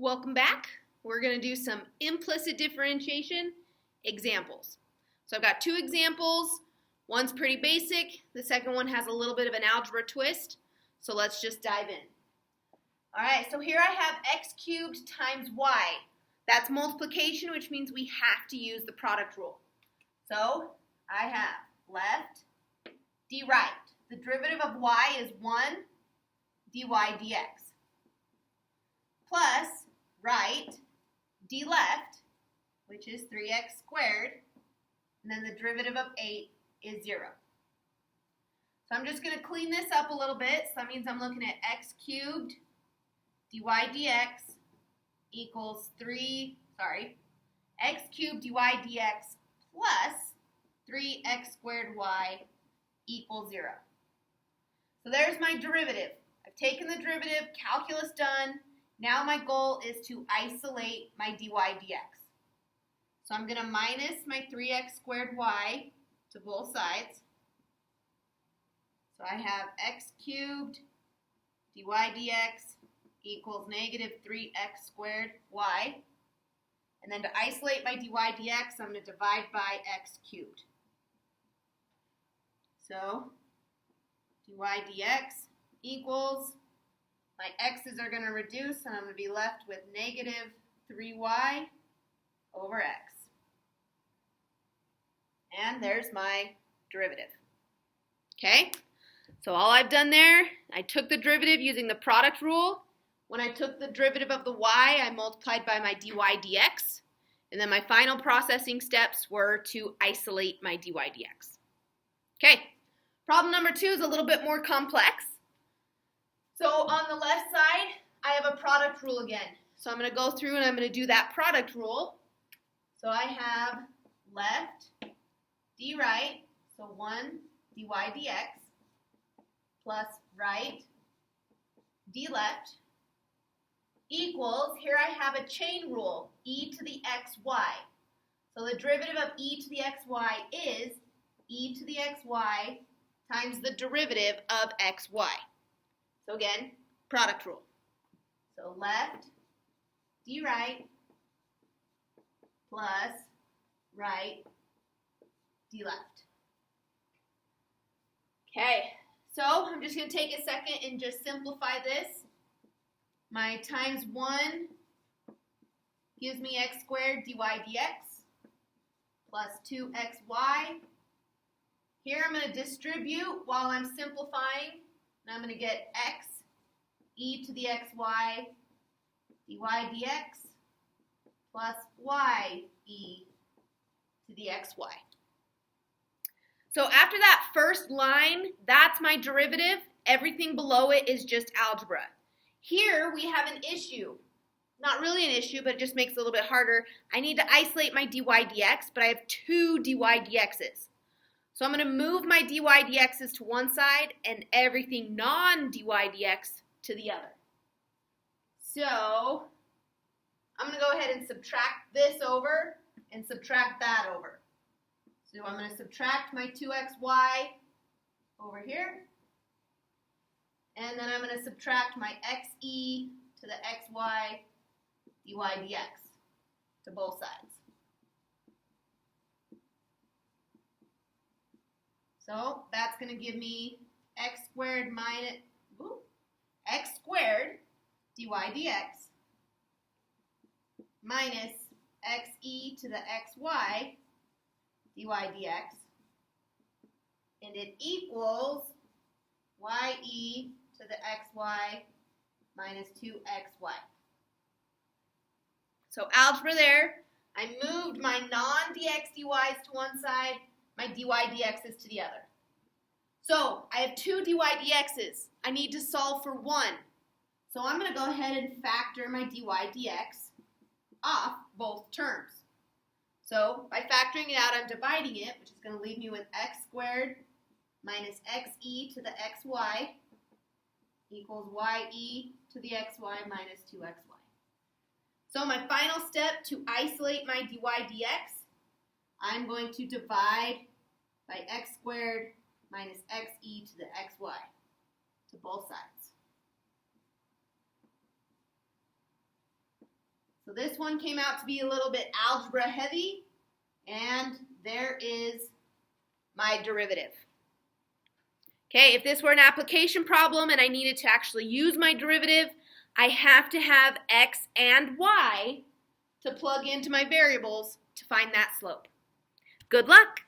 Welcome back. We're going to do some implicit differentiation examples. So I've got two examples. One's pretty basic. The second one has a little bit of an algebra twist. So let's just dive in. All right, so here I have x cubed times y. That's multiplication, which means we have to use the product rule. So I have left d right. The derivative of y is 1 dy dx. Plus right d left, which is 3x squared, and then the derivative of 8 is 0. So I'm just going to clean this up a little bit. So that means I'm looking at x cubed dy dx equals x cubed dy dx plus 3x squared y equals 0. So there's my derivative. I've taken the derivative, calculus done. Now my goal is to isolate my dy dx. So I'm going to minus my 3x squared y to both sides. So I have x cubed dy dx equals negative 3x squared y. And then to isolate my dy dx, I'm going to divide by x cubed. So dy dx equals, my x's are going to reduce, and I'm going to be left with negative 3y over x. And there's my derivative. Okay, so all I've done there, I took the derivative using the product rule. When I took the derivative of the y, I multiplied by my dy dx. And then my final processing steps were to isolate my dy dx. Okay, problem number 2 is a little bit more complex. So on the left side, I have a product rule again. So I'm going to go through and I'm going to do that product rule. So I have left d right, so 1 dy dx, plus right d left equals, here I have a chain rule, e to the xy. So the derivative of e to the xy is e to the xy times the derivative of xy. So again, product rule. So left d right plus right d left. Okay, so I'm just going to take a second and just simplify this. My times 1 gives me x squared dy dx plus 2xy. Here I'm going to distribute while I'm simplifying. And I'm going to get x e to the xy dy dx plus y e to the xy. So after that first line, that's my derivative. Everything below it is just algebra. Here we have an issue. Not really an issue, but it just makes it a little bit harder. I need to isolate my dy dx, but I have 2 dy dx's. So I'm going to move my dy dx's to one side and everything non-dy dx to the other. So I'm going to go ahead and subtract this over and subtract that over. So I'm going to subtract my 2xy over here. And then I'm going to subtract my xe to the xy dy dx to both sides. So that's going to give me x squared dy dx minus xe to the xy dy dx, and it equals ye to the xy minus 2xy. So algebra there, I moved my non-dx dy's to one side, my dy dx's to the other. So I have 2 dy dx's. I need to solve for 1. So I'm going to go ahead and factor my dy dx off both terms. So by factoring it out, I'm dividing it, which is going to leave me with x squared minus xe to the xy equals ye to the xy minus 2xy. So my final step to isolate my dy dx, I'm going to divide by x squared minus xe to the xy to both sides. So this one came out to be a little bit algebra heavy, and there is my derivative. Okay, if this were an application problem and I needed to actually use my derivative, I have to have x and y to plug into my variables to find that slope. Good luck!